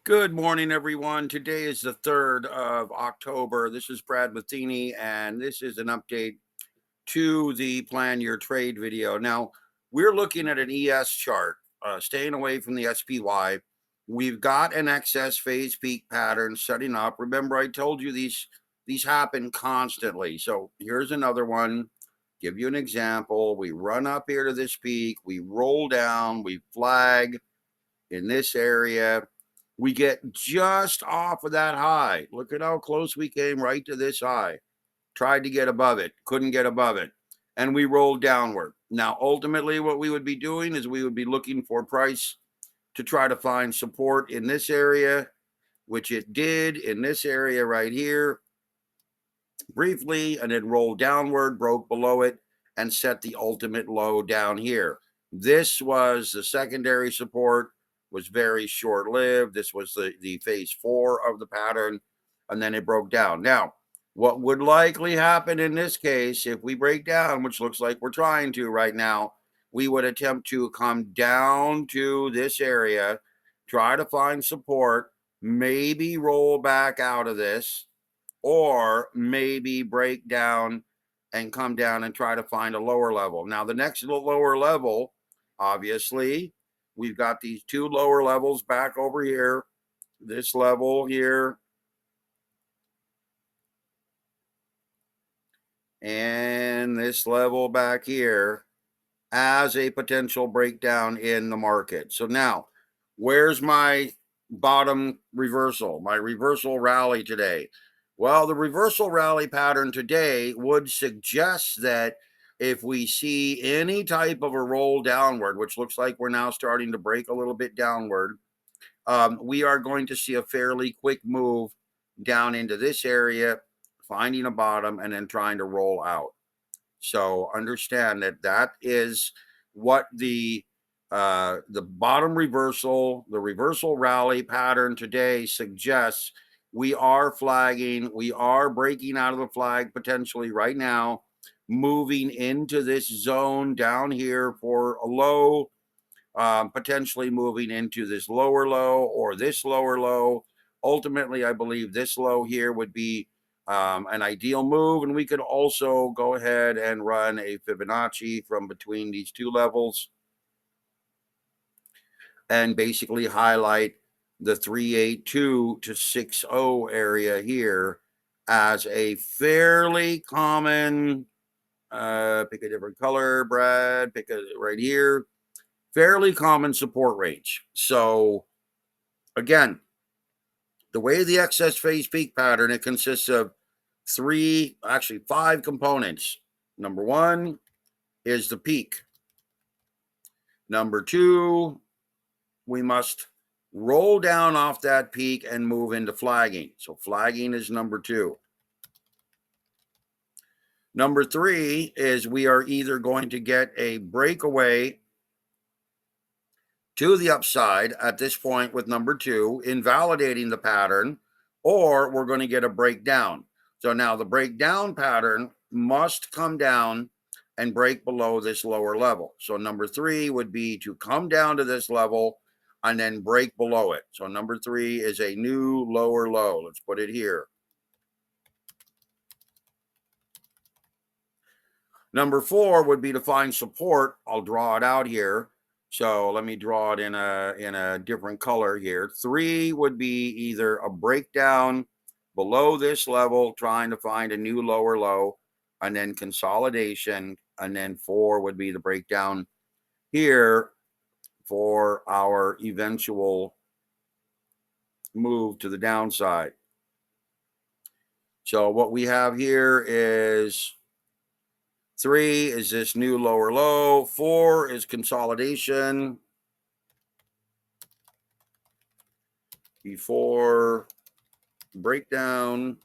Good morning, everyone. Today is the 3rd of October. This is Brad Matheny, and this is an update to the Plan Your Trade video. Now, we're looking at an ES chart, staying away from the SPY. We've got an excess phase peak pattern setting up. Remember, I told you these happen constantly. So here's another one. Give you an example. We run up here to this peak. We roll down. We flag in this area. We get just off of that high. Look at how close we came right to this high. Tried to get above it, couldn't get above it, and we rolled downward. Now, ultimately, what we would be doing is we would be looking for price to try to find support in this area, which it did in this area right here briefly, and it rolled downward, broke below it, and set the ultimate low down here. This was the secondary support, was very short-lived. This was the phase 4 of the pattern, and then it broke down. Now, what would likely happen in this case, if we break down, which looks like we're trying to right now, we would attempt to come down to this area, try to find support, maybe roll back out of this, or maybe break down and come down and try to find a lower level. Now, the next lower level, obviously, we've got these two lower levels back over here, this level here, and this level back here as a potential breakdown in the market. So now, where's my bottom reversal, my reversal rally today? Well, the reversal rally pattern today would suggest that if we see any type of a roll downward, which looks like we're now starting to break a little bit downward, we are going to see a fairly quick move down into this area, finding a bottom, and then trying to roll out. So understand that that is what the bottom reversal, the reversal rally pattern today suggests. We are flagging, we are breaking out of the flag potentially right now, moving into this zone down here for a low, potentially moving into this lower low or this lower low. Ultimately, I believe this low here would be an ideal move, and we could also go ahead and run a Fibonacci from between these two levels and basically highlight the 382 to 60 area here as a fairly common, pick a different color, Brad, pick a right here, fairly common support range. So again, the way the excess phase peak pattern, it consists of five components. Number one is the peak. Number two, we must roll down off that peak and move into flagging. So flagging is number two. Number three is we are either going to get a breakaway to the upside at this point with number two, invalidating the pattern, or we're going to get a breakdown. So now the breakdown pattern must come down and break below this lower level. So number three would be to come down to this level and then break below it. So number three is a new lower low. Let's put it here. Number four would be to find support. I'll draw it out here. So let me draw it in a different color here. Three would be either a breakdown below this level, trying to find a new lower low, and then consolidation. And then four would be the breakdown here for our eventual move to the downside. So what we have here is three is this new lower low. Four is consolidation before breakdown.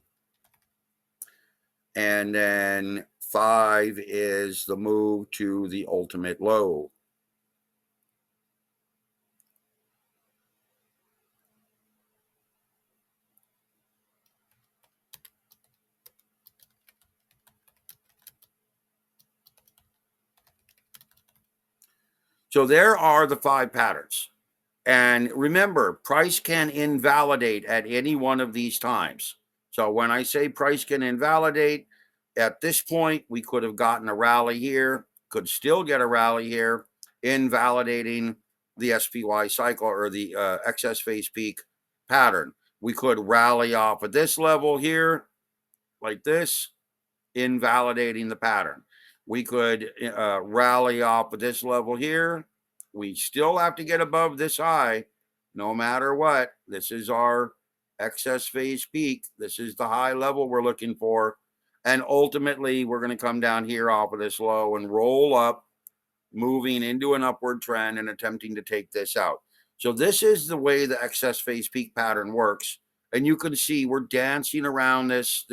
And then five is the move to the ultimate low. So there are the five patterns. And remember, price can invalidate at any one of these times. So when I say price can invalidate, at this point, we could have gotten a rally here, could still get a rally here, invalidating the SPY cycle or the excess phase peak pattern. We could rally off at this level here, like this, invalidating the pattern. We could rally off at this level here. We still have to get above this high no matter what. This is our excess phase peak. This is the high level we're looking for. And ultimately, we're going to come down here off of this low and roll up, moving into an upward trend and attempting to take this out. So this is the way the excess phase peak pattern works. And you can see we're dancing around this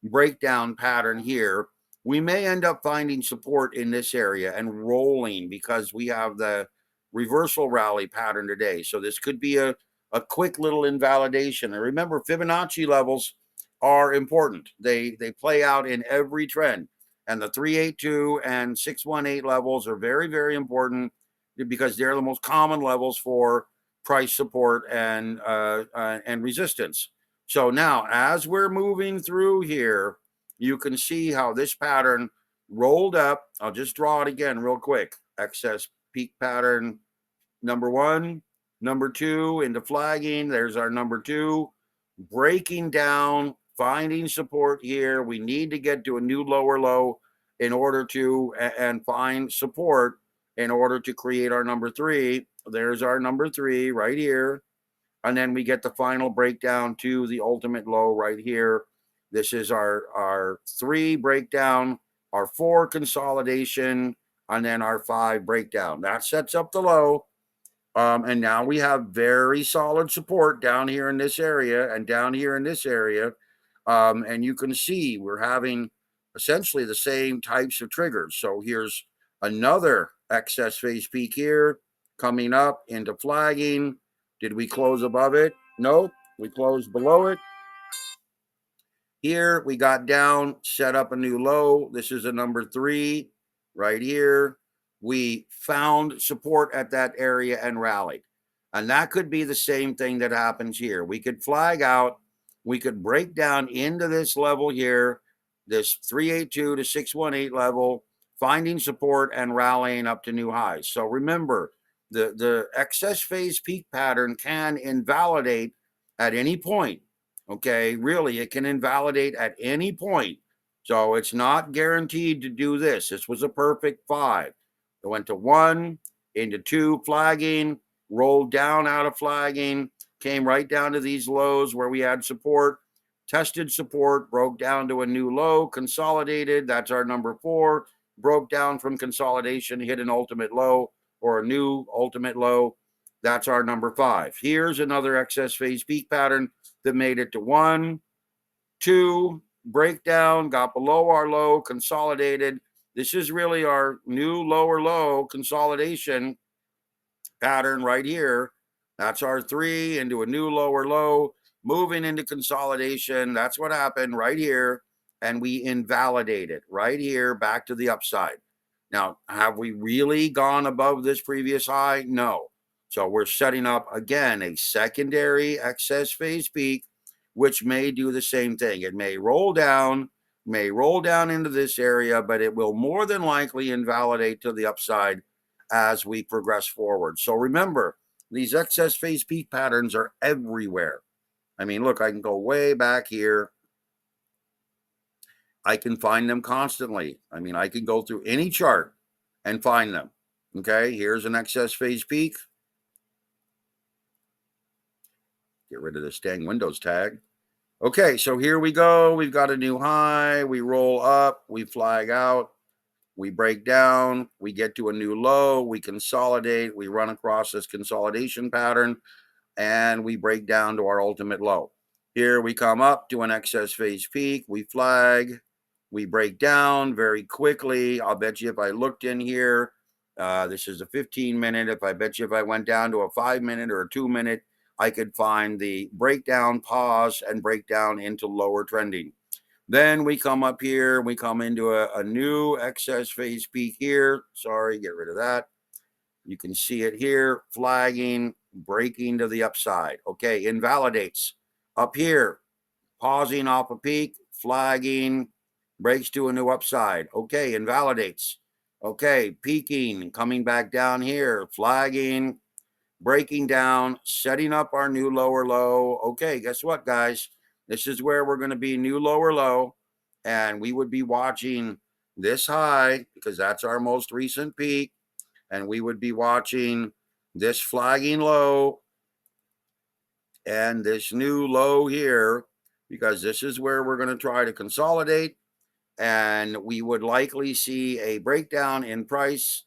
breakdown pattern here. We may end up finding support in this area and rolling because we have the reversal rally pattern today. So this could be a quick little invalidation. And remember, Fibonacci levels are important. They play out in every trend. And the 382 and 618 levels are very, very important because they're the most common levels for price support and resistance. So now, as we're moving through here, you can see how this pattern rolled up. I'll just draw it again real quick. Excess peak pattern number one, number two into flagging. There's our number two, breaking down, finding support here. We need to get to a new lower low in order to and find support in order to create our number three. There's our number three right here. And then we get the final breakdown to the ultimate low right here. This is our three breakdown, our four consolidation, and then our five breakdown. That sets up the low. And now we have very solid support down here in this area and down here in this area. And you can see we're having essentially the same types of triggers. So here's another excess phase peak here coming up into flagging. Did we close above it? Nope. We closed below it. Here we got down, set up a new low. This is a number three right here. We found support at that area and rallied. And that could be the same thing that happens here. We could flag out. We could break down into this level here, this 382 to 618 level, finding support and rallying up to new highs. So remember, the excess phase peak pattern can invalidate at any point. Okay, really, it can invalidate at any point. So it's not guaranteed to do this. This was a perfect five. It went to one, into two, flagging, rolled down out of flagging, came right down to these lows where we had support, tested support, broke down to a new low, consolidated. That's our number four. Broke down from consolidation, hit an ultimate low or a new ultimate low. That's our number five. Here's another excess phase peak pattern that made it to one, two, breakdown, got below our low, consolidated. This is really our new lower low consolidation pattern right here. That's our three into a new lower low, moving into consolidation. That's what happened right here. And we invalidate it right here back to the upside. Now, have we really gone above this previous high? No. So we're setting up, again, a secondary excess phase peak, which may do the same thing. It may roll down into this area, but it will more than likely invalidate to the upside as we progress forward. So remember, these excess phase peak patterns are everywhere. I mean, look, I can go way back here. I can find them constantly. I mean, I can go through any chart and find them. Okay, here's an excess phase peak. Get rid of this dang Windows tag. Okay, so here we go. We've got a new high. We roll up. We flag out. We break down. We get to a new low. We consolidate. We run across this consolidation pattern. And we break down to our ultimate low. Here we come up to an excess phase peak. We flag. We break down very quickly. I'll bet you if I looked in here, this is a 15-minute. If I went down to a 5-minute or a 2-minute, I could find the breakdown, pause, and break down into lower trending. Then we come up here. We come into a new excess phase peak here. Sorry, get rid of that. You can see it here, flagging, breaking to the upside. Okay, invalidates. Up here, pausing off a peak, flagging, breaks to a new upside. Okay, invalidates. Okay, peaking, coming back down here, flagging, breaking down, setting up our new lower low. Okay, guess what, guys? This is where we're going to be new lower low, and we would be watching this high because that's our most recent peak, and we would be watching this flagging low and this new low here because this is where we're going to try to consolidate, and we would likely see a breakdown in price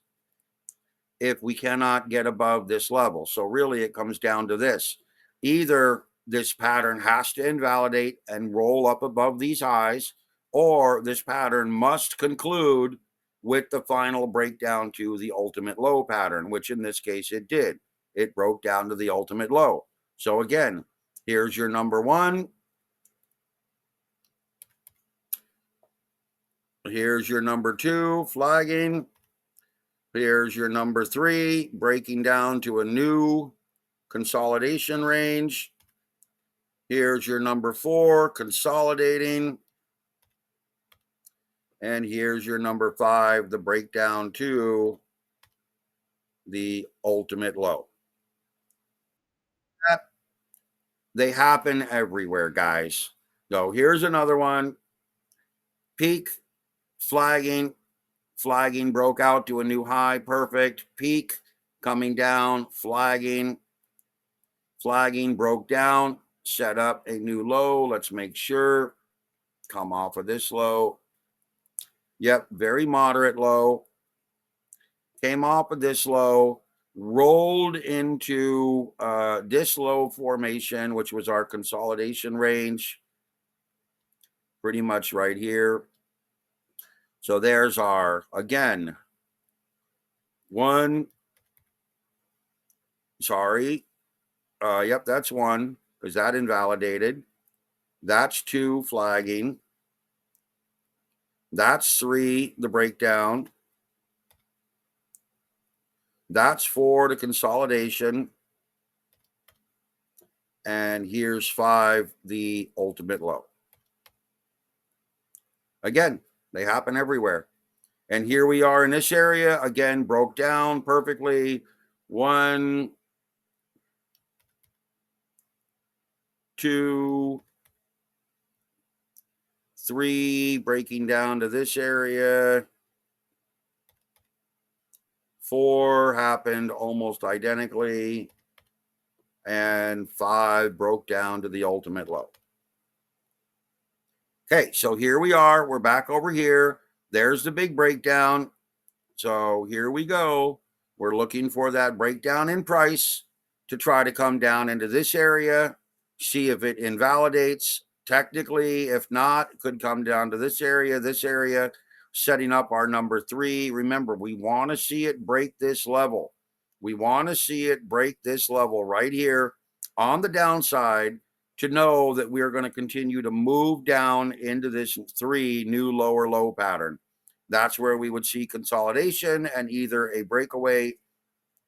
if we cannot get above this level. So really it comes down to this. Either this pattern has to invalidate and roll up above these highs, or this pattern must conclude with the final breakdown to the ultimate low pattern, which in this case it did. It broke down to the ultimate low. So again, here's your number one. Here's your number two, flagging. Here's your number three, breaking down to a new consolidation range. Here's your number four, consolidating. And here's your number five, the breakdown to the ultimate low. They happen everywhere, guys. So here's another one. Peak, flagging, flagging broke out to a new high, perfect. Peak, coming down, flagging, flagging broke down, set up a new low. Let's make sure. Come off of this low. Yep, very moderate low. Came off of this low, rolled into this low formation, which was our consolidation range, pretty much right here. So there's our, again, one, sorry. Yep, that's one, because that invalidated. That's two, flagging. That's three, the breakdown. That's four, the consolidation. And here's five, the ultimate low. Again, they happen everywhere. And here we are in this area. Again, broke down perfectly. One, two, three, breaking down to this area. Four happened almost identically. And five broke down to the ultimate low. Okay, so here we are. We're back over here. There's the big breakdown. So here we go. We're looking for that breakdown in price to try to come down into this area, see if it invalidates. Technically, if not, it could come down to this area, setting up our number three. Remember, we want to see it break this level. We want to see it break this level right here on the downside to know that we are going to continue to move down into this three new lower low pattern. That's where we would see consolidation and either a breakaway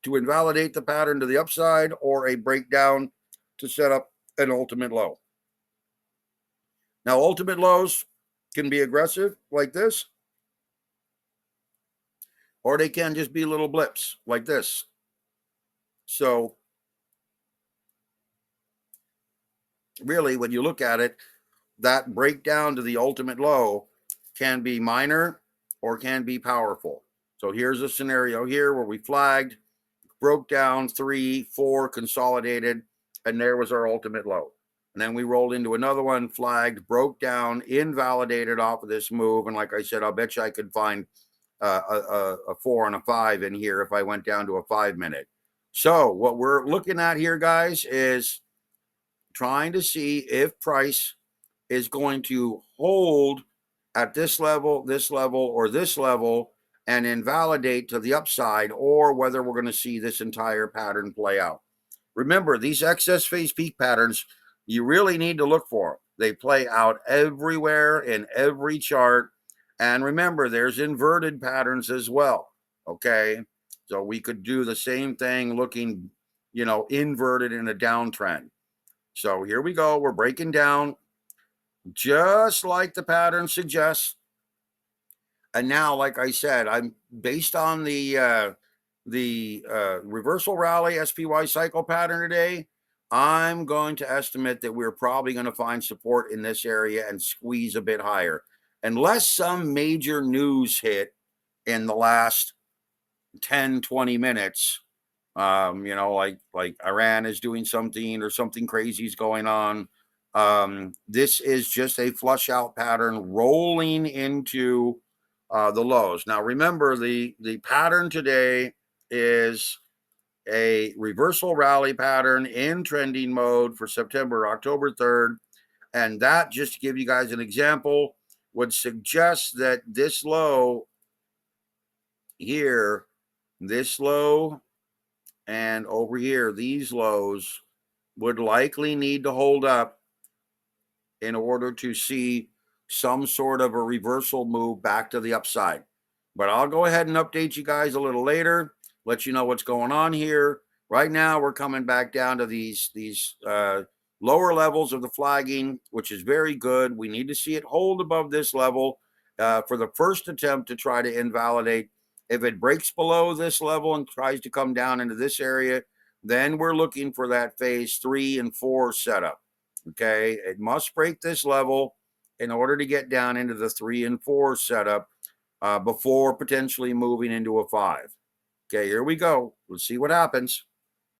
to invalidate the pattern to the upside or a breakdown to set up an ultimate low. Now, ultimate lows can be aggressive like this, or they can just be little blips like this. So really, when you look at it, that breakdown to the ultimate low can be minor or can be powerful. So here's a scenario here where we flagged, broke down, 3, 4, consolidated, and there was our ultimate low. And then we rolled into another one, flagged, broke down, invalidated off of this move. And like I said, I'll bet you I could find a 4 and a 5 in here if I went down to a 5-minute. So what we're looking at here, guys, is trying to see if price is going to hold at this level, or this level, and invalidate to the upside, or whether we're going to see this entire pattern play out. Remember, these excess phase peak patterns, you really need to look for them. They play out everywhere in every chart. And remember, there's inverted patterns as well. Okay. So we could do the same thing looking inverted in a downtrend. So here we go. We're breaking down just like the pattern suggests. And now, like I said, I'm based on the reversal rally SPY cycle pattern today. I'm going to estimate that we're probably going to find support in this area and squeeze a bit higher, unless some major news hit in the last 10, 20 minutes. Like Iran is doing something or something crazy is going on. This is just a flush out pattern rolling into the lows. Now, remember, the pattern today is a reversal rally pattern in trending mode for September, October 3rd. And that, just to give you guys an example, would suggest that this low here, this low, and over here, these lows would likely need to hold up in order to see some sort of a reversal move back to the upside. But I'll go ahead and update you guys a little later, let you know what's going on here. Right now, we're coming back down to these lower levels of the flagging, which is very good. We need to see it hold above this level for the first attempt to try to invalidate. If it breaks below this level and tries to come down into this area, then we're looking for that phase 3 and 4 setup. Okay, it must break this level in order to get down into the 3 and 4 setup before potentially moving into a 5. Okay, here we go. Let's see what happens.